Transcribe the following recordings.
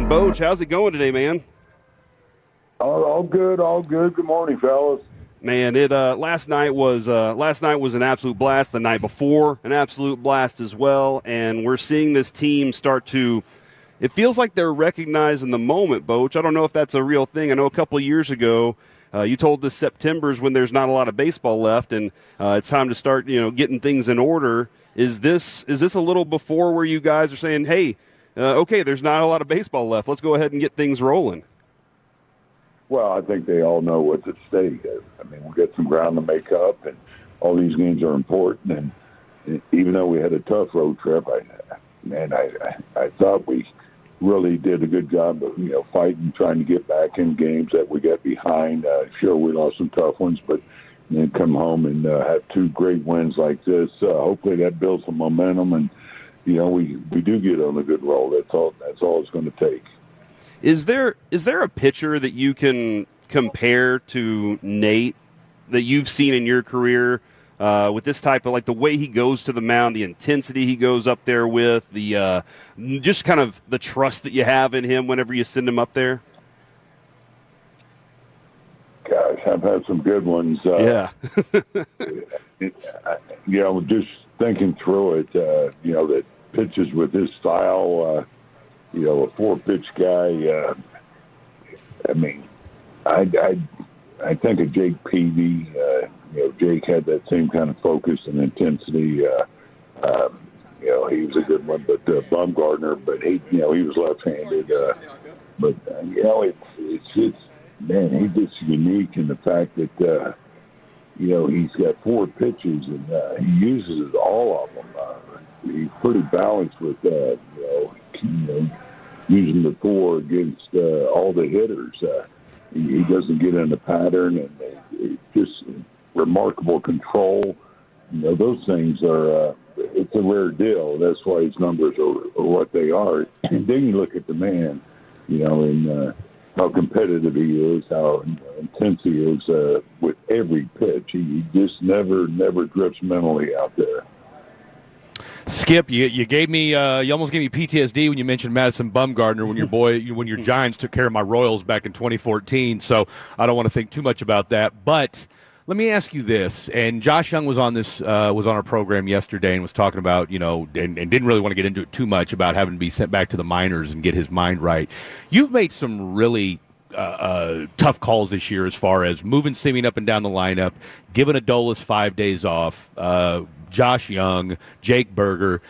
Nathan Boch. How's it going today, man? All good, all good. Good morning, fellas. Man, last night was an absolute blast. The night before, an absolute blast as well. And we're seeing this team start to. It feels like they're recognizing the moment, Boch. I don't know if that's a real thing. I know a couple of years ago, you told us September's when there's not a lot of baseball left, and it's time to start, getting things in order. Is this a little before where you guys are saying, hey, okay, there's not a lot of baseball left. Let's go ahead and get things rolling. Well, I think they all know what's at stake. I mean, we got some ground to make up, and all these games are important. And even though we had a tough road trip, I thought we really did a good job of fighting, trying to get back in games that we got behind. Sure, we lost some tough ones, but then come home and have two great wins like this. Hopefully, that builds some momentum, and we do get on a good roll. That's all it's going to take. Is there a pitcher that you can compare to Nate that you've seen in your career with this type of, like, the way he goes to the mound, the intensity he goes up there with, the just kind of the trust that you have in him whenever you send him up there? Gosh, I've had some good ones. Yeah. Just thinking through it, that pitches with his style, a four-pitch guy. I think of Jake Peavy. Jake had that same kind of focus and intensity. He was a good one, but Bumgarner, but he was left-handed. He's just unique in the fact that he's got four pitches and he uses all of them. He's pretty balanced with using the four against all the hitters. He doesn't get in the pattern, and just remarkable control. Those things are it's a rare deal. That's why his numbers are what they are. And then you look at the man, and how competitive he is, how intense he is with every pitch. He just never drifts mentally out there. Skip, you gave me you almost gave me PTSD when you mentioned Madison Bumgarner when your Giants took care of my Royals back in 2014. So I don't want to think too much about that. But let me ask you this. And Josh Young was on our program yesterday and was talking about and didn't really want to get into it too much about having to be sent back to the minors and get his mind right. You've made some really tough calls this year as far as moving Simeon up and down the lineup, giving Adolis 5 days off. Josh Young, Jake Berger.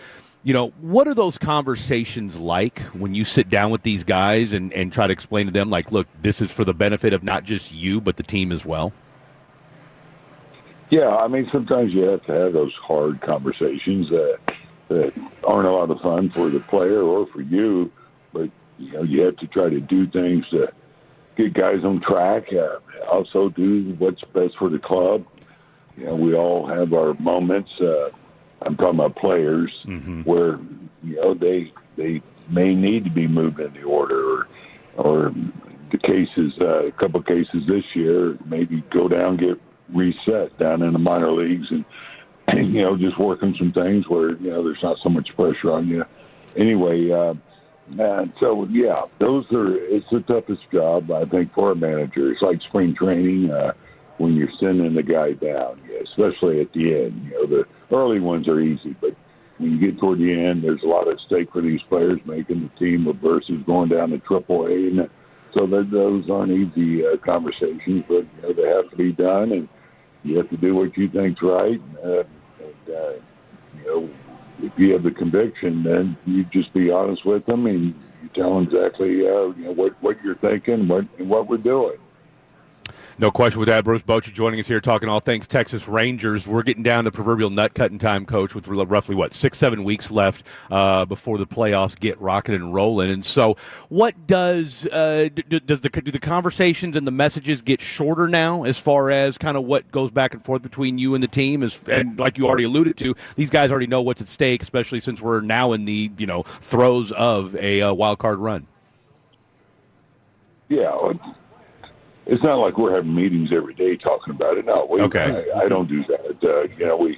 What are those conversations like when you sit down with these guys and try to explain to them, like, look, this is for the benefit of not just you, but the team as well? Yeah, sometimes you have to have those hard conversations that aren't a lot of fun for the player or for you, but, you have to try to do things to get guys on track, also do what's best for the club. We all have our moments. I'm talking about players where they may need to be moved in the order, or the cases, a couple of cases this year, maybe go down, get reset down in the minor leagues, and just working some things where there's not so much pressure on you. Anyway, it's the toughest job I think for a manager. It's like spring training. When you're sending the guy down, especially at the end. The early ones are easy, but when you get toward the end, there's a lot at stake for these players making the team versus going down to AAA. And so those aren't easy conversations, but they have to be done, and you have to do what you think's right. If you have the conviction, then you just be honest with them and you tell them exactly what you're thinking and what we're doing. No question with that. Bruce Bochy joining us here talking all things Texas Rangers. We're getting down to proverbial nut-cutting time, Coach, with roughly, 6-7 weeks left before the playoffs get rocking and rolling. And so what does do the conversations and the messages get shorter now as far as kind of what goes back and forth between you and the team? And like you already alluded to, these guys already know what's at stake, especially since we're now in the throes of a wild card run. Yeah, it's not like we're having meetings every day talking about it. No, I don't do that.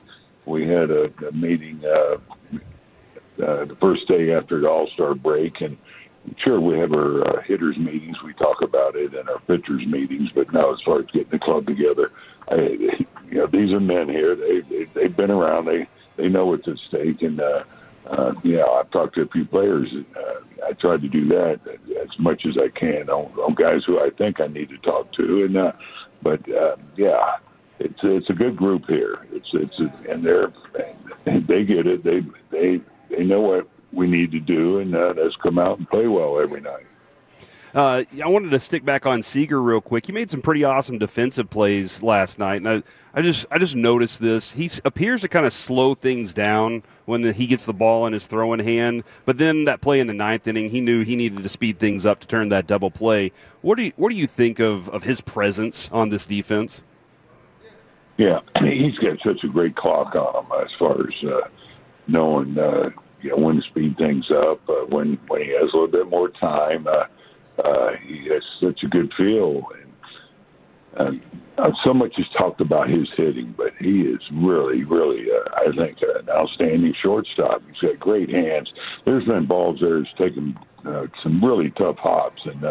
We had a meeting the first day after the All-Star break, and sure, we have our hitters meetings. We talk about it in our pitchers meetings. But now, as far as getting the club together, these are men here. They've been around. They know what's at stake. And I've talked to a few players. I tried to do that as much as I can on guys who I think I need to talk to. It's a good group here. And they get it. They know what we need to do, and let's come out and play well every night. I wanted to stick back on Seager real quick. He made some pretty awesome defensive plays last night, and I just noticed this. He appears to kind of slow things down when he gets the ball in his throwing hand. But then that play in the ninth inning, he knew he needed to speed things up to turn that double play. What do you think of his presence on this defense? Yeah, he's got such a great clock on him as far as knowing when to speed things up, when he has a little bit more time. He has such a good feel. And so much is talked about his hitting, but he is really, really, I think, an outstanding shortstop. He's got great hands. There's been balls there that's taken some really tough hops, and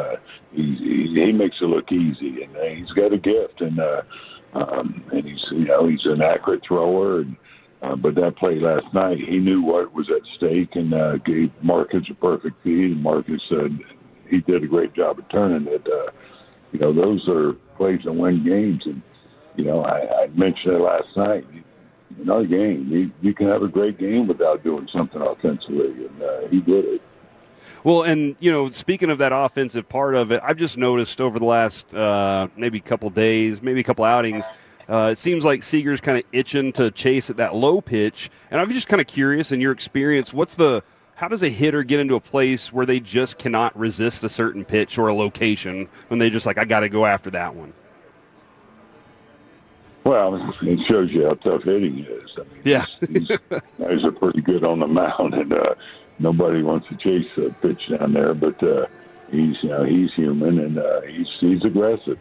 he makes it look easy. And he's got a gift, and he's an accurate thrower. But that play last night, he knew what was at stake and gave Marcus a perfect feed. And Marcus said he did a great job of turning it. Those are plays that win games. And, I mentioned it last night. In our game, you can have a great game without doing something offensively, and he did it. Well, and, speaking of that offensive part of it, I've just noticed over the last maybe couple days, maybe a couple outings, it seems like Seager's kind of itching to chase at that low pitch. And I'm just kind of curious, in your experience, how does a hitter get into a place where they just cannot resist a certain pitch or a location when they just I got to go after that one? Well, it shows you how tough hitting is. I mean, yeah. These guys are pretty good on the mound, and nobody wants to chase a pitch down there, but he's human, and he's aggressive.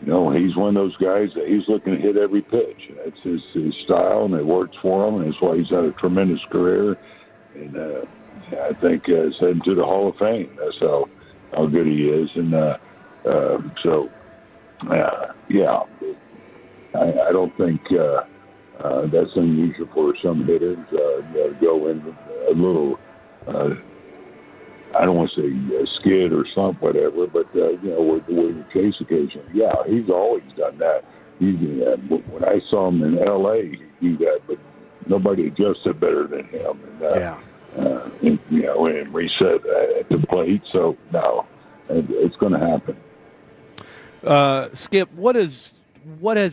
He's one of those guys that he's looking to hit every pitch. That's his style, and it works for him, and that's why he's had a tremendous career. And I think he's heading to the Hall of Fame. That's how good he is. And I don't think that's unusual for some hitters to go in a little, I don't want to say skid or slump, whatever, but, where you chase occasionally. Yeah, he's always done that. When I saw him in L.A., he do that, but nobody adjusted better than him. And reset at the plate. So, no, it's going to happen. Skip, what has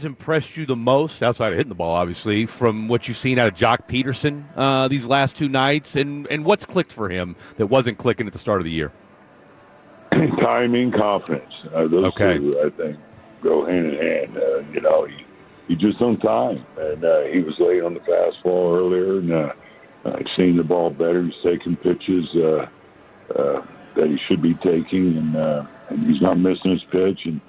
impressed you the most, outside of hitting the ball, obviously, from what you've seen out of Joc Pederson these last two nights, and what's clicked for him that wasn't clicking at the start of the year? Timing, confidence. Those two, I think, go hand in hand. He just on time, and he was late on the fastball earlier, and I've seen the ball better. He's taking pitches that he should be taking, and he's not missing his pitch. And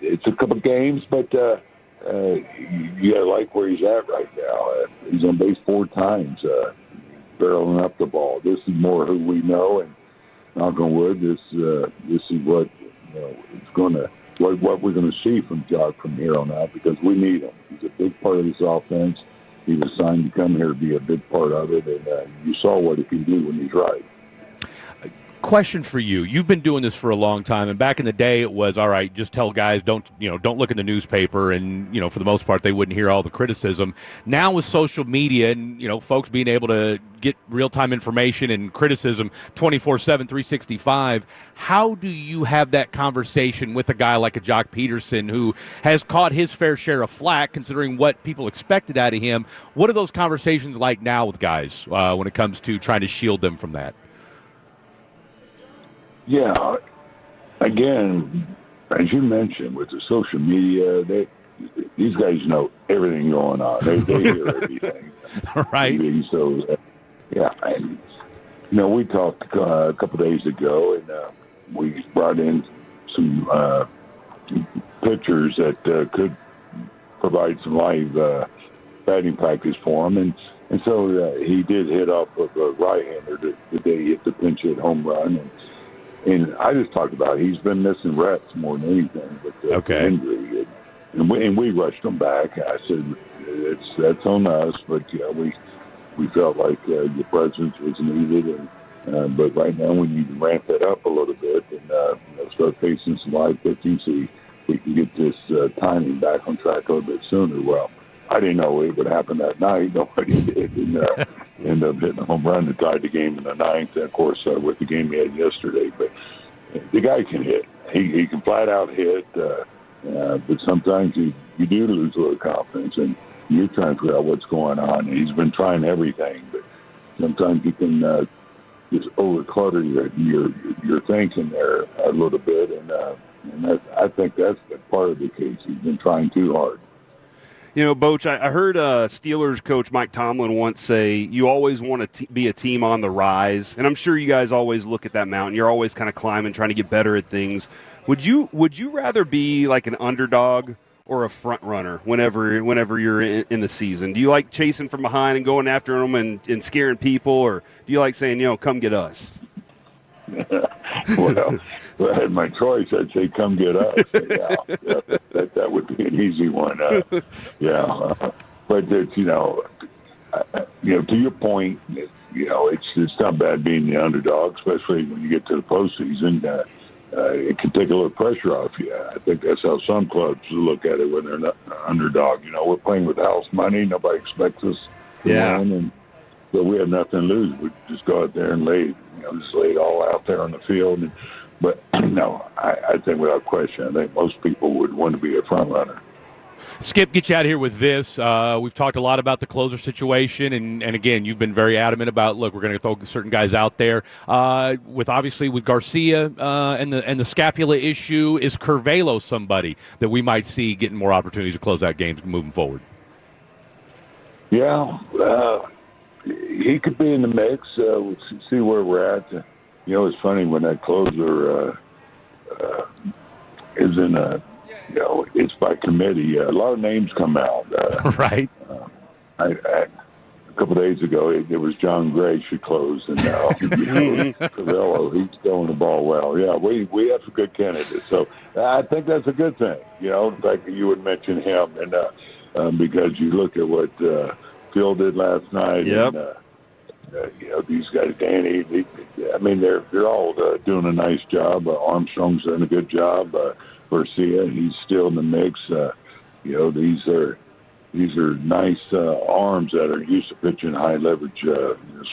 it's a couple games, but you got to like where he's at right now. He's on base 4 times, barreling up the ball. This is more who we know, and knock on wood, this is what it's going to. What we're going to see from Joc from here on out, because we need him. He's a big part of this offense. He was signed to come here to be a big part of it, and you saw what he can do when he's right. Question for you. You've been doing this for a long time, and back in the day it was, all right, just tell guys don't look in the newspaper, and for the most part they wouldn't hear all the criticism. Now with social media and folks being able to get real-time information and criticism 24/7, 365, how do you have that conversation with a guy like a Joc Pederson who has caught his fair share of flack considering what people expected out of him? What are those conversations like now with guys when it comes to trying to shield them from that? Yeah, again, as you mentioned, with the social media, these guys know everything going on. They hear everything. Right. So, yeah, and, we talked a couple days ago, and we brought in some pitchers that could provide some live batting practice for him, and so he did hit off of a right-hander the day he hit the pitch. pinch hit home run. And I just talked about he's been missing reps more than anything with the injury. And we rushed him back. I said, that's on us, but we felt like your presence was needed. But right now we need to ramp it up a little bit and start facing some live pitching so we can get this timing back on track a little bit sooner. Well, I didn't know it would happen that night. Nobody did. And ended up hitting a home run that tied the game in the ninth. And, of course, with the game he had yesterday. But the guy can hit. He can flat out hit. But sometimes you do lose a little confidence. And you're trying to figure out what's going on. And he's been trying everything. But sometimes you can just over-clutter your thinking there a little bit. And I think that's part of the case. He's been trying too hard. Boch, I heard Steelers coach Mike Tomlin once say you always want to be a team on the rise, and I'm sure you guys always look at that mountain. You're always kind of climbing, trying to get better at things. Would you rather be like an underdog or a front runner whenever you're in the season? Do you like chasing from behind and going after them and scaring people, or do you like saying, come get us? Well, if I had my choice, I'd say come get us. That would be an easy one. But it's, to your point, it's not bad being the underdog, especially when you get to the postseason. It can take a little pressure off you. I think that's how some clubs look at it when they're not underdog. We're playing with house money. Nobody expects us to win, but we have nothing to lose. We just go out there and lay it all out there on the field. But no, I think without question, I think most people would want to be a front runner. Skip, get you out of here with this. We've talked a lot about the closer situation, and again, you've been very adamant about, look, we're going to throw certain guys out there. With Garcia and the scapula issue, is Curvelo somebody that we might see getting more opportunities to close out games moving forward? Yeah, he could be in the mix. We'll see where we're at. It's funny when that closer is in it's by committee. A lot of names come out. Right. A couple of days ago, it was John Gray should close, and now Curvelo, he's throwing the ball well. Yeah, we have some good candidates. So I think that's a good thing. The fact that you would mention him, and because you look at what Phil did last night. Yep. And, these guys, Danny, they're all doing a nice job. Armstrong's doing a good job. Garcia, he's still in the mix. These are nice arms that are used to pitching high leverage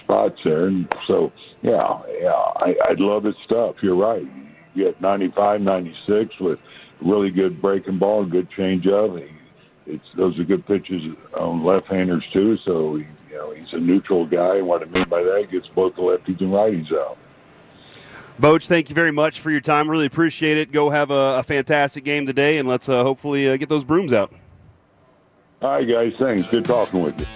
spots there. And so, I'd love his stuff. You're right. You get 95, 96 with really good breaking ball, good changeup. Those are good pitches on left-handers too. So he's a neutral guy. And what I mean by that, he gets both the lefties and righties out. Boch, thank you very much for your time. Really appreciate it. Go have a fantastic game today, and let's hopefully get those brooms out. All right, guys. Thanks. Good talking with you.